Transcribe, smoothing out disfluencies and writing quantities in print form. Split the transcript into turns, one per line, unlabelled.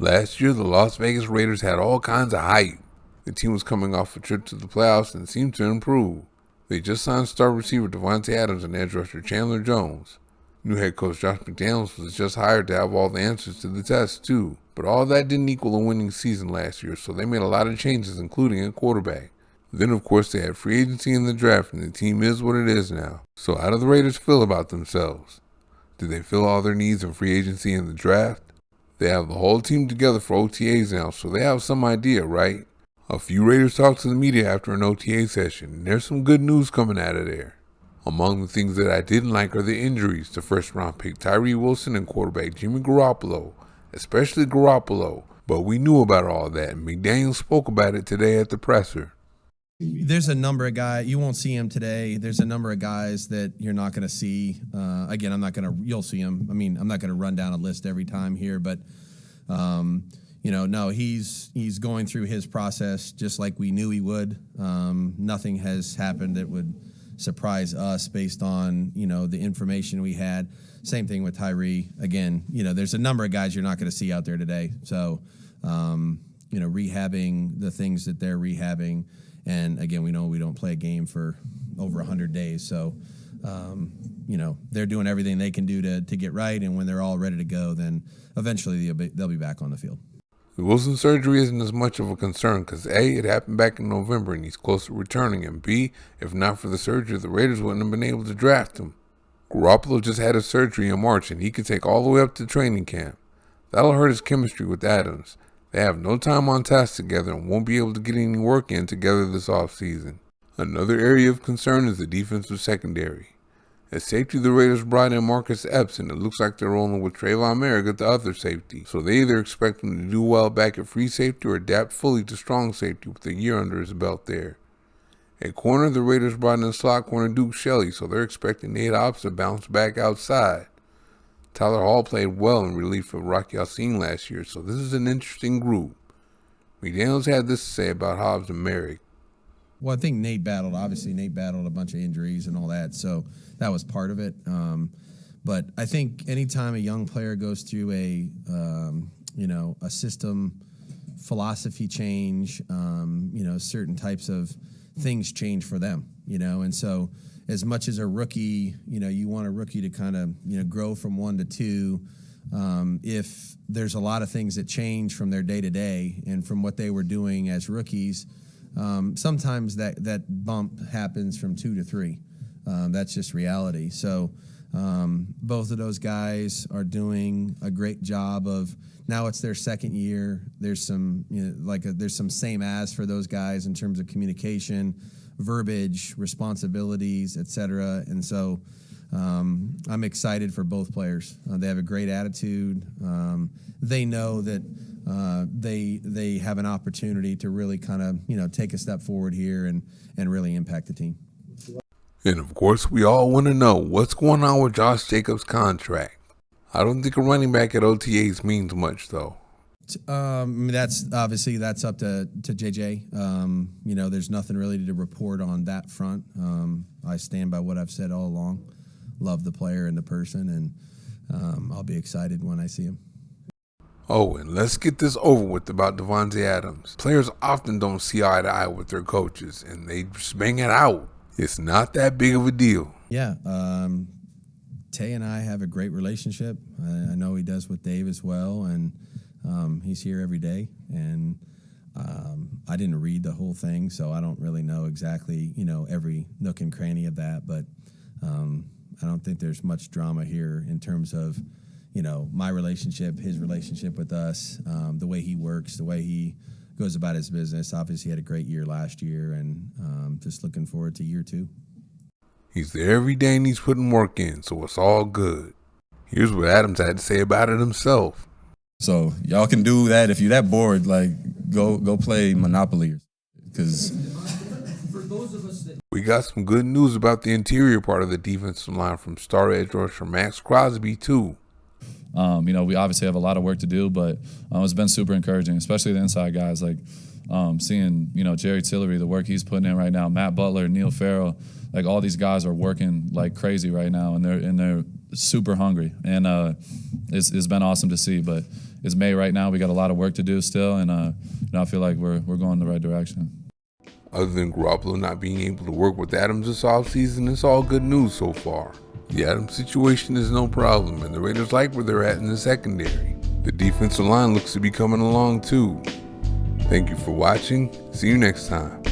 Last year, the Las Vegas Raiders had all kinds of hype. The team was coming off a trip to the playoffs and seemed to improve. They just signed star receiver Davante Adams and edge rusher Chandler Jones. New head coach Josh McDaniels was just hired to have all the answers to the test, too. But all that didn't equal a winning season last year, so they made a lot of changes, including a quarterback. Then, of course, they had free agency in the draft, and the team is what it is now. So how do the Raiders feel about themselves? Do they fill all their needs in free agency in the draft? They have the whole team together for OTAs now, so they have some idea, right? A few Raiders talked to the media after an OTA session, and there's some good news coming out of there. Among the things that I didn't like are the injuries to first-round pick Tyree Wilson and quarterback Jimmy Garoppolo, especially Garoppolo. But we knew about all that, and McDaniels spoke about it today at the presser.
There's a number of guys, you won't see him today. There's a number of guys that you're not going to see. Again, you'll see him. I mean, I'm not going to run down a list every time here, but, no, he's going through his process just like we knew he would. Nothing has happened that would surprise us based on, the information we had. Same thing with Tyree. Again, there's a number of guys you're not going to see out there today. So, rehabbing the things that they're rehabbing. And again, we know we don't play a game for over 100 days. So, they're doing everything they can do to get right. And when they're all ready to go, then eventually they'll be back on the field.
The Wilson surgery isn't as much of a concern because A, it happened back in November and he's close to returning, and B, if not for the surgery, the Raiders wouldn't have been able to draft him. Garoppolo just had a surgery in March and he could take all the way up to training camp. That'll hurt his chemistry with Adams. They have no time on task together and won't be able to get any work in together this offseason. Another area of concern is the defensive secondary. At safety, the Raiders brought in Marcus Epps, and it looks like they're rolling with Trayvon Merrick at the other safety. So they either expect him to do well back at free safety or adapt fully to strong safety with a year under his belt there. At corner, the Raiders brought in slot corner Duke Shelley, so they're expecting Nate Hobbs to bounce back outside. Tyler Hall played well in relief of Rocky Yassin last year, so this is an interesting group. McDaniels had this to say about Hobbs and Merrick.
Well, I think Nate battled a bunch of injuries and all that, so that was part of it. But I think anytime a young player goes through a system philosophy change, certain types of things change for them, and so as much as a rookie, you want a rookie to kind of, grow from 1 to 2. If there's a lot of things that change from their day to day and from what they were doing as rookies, sometimes that bump happens from 2 to 3. That's just reality. So both of those guys are doing a great job of, now it's their second year. There's some, there's some same as for those guys in terms of communication, verbiage, responsibilities, etc. And so I'm excited for both players. They have a great attitude. They know that they have an opportunity to really kind of, take a step forward here and really impact the team.
And of course, we all want to know what's going on with Josh Jacobs' contract. I don't think a running back at OTAs means much, though.
That's up to JJ. There's nothing really to report on that front. I stand by what I've said all along. Love the player and the person, and I'll be excited when I see him.
Oh, and let's get this over with about Davante Adams. Players often don't see eye to eye with their coaches, and they just bang it out. It's not that big of a deal.
Yeah, Tay and I have a great relationship. I know he does with Dave as well, and he's here every day. And I didn't read the whole thing, so I don't really know exactly, every nook and cranny of that. But I don't think there's much drama here in terms of, my relationship, his relationship with us, the way he works, the way he goes about his business. Obviously, he had a great year last year, and just looking forward to year 2.
He's there every day and he's putting work in, so it's all good. Here's what Adams had to say about it himself.
So y'all can do that if you're that bored. Go play Monopoly, because
we got some good news about the interior part of the defensive line from star edge rusher Max Crosby too.
We obviously have a lot of work to do, but it's been super encouraging, especially the inside guys. Seeing Jerry Tillery, the work he's putting in right now, Matt Butler, Neil Farrell, all these guys are working like crazy right now, and they're super hungry, and it's been awesome to see. But it's May right now. We got a lot of work to do still, and I feel like we're going in the right direction.
Other than Garoppolo not being able to work with Adams this offseason, it's all good news so far. The Adams situation is no problem, and the Raiders like where they're at in the secondary. The defensive line looks to be coming along too. Thank you for watching. See you next time.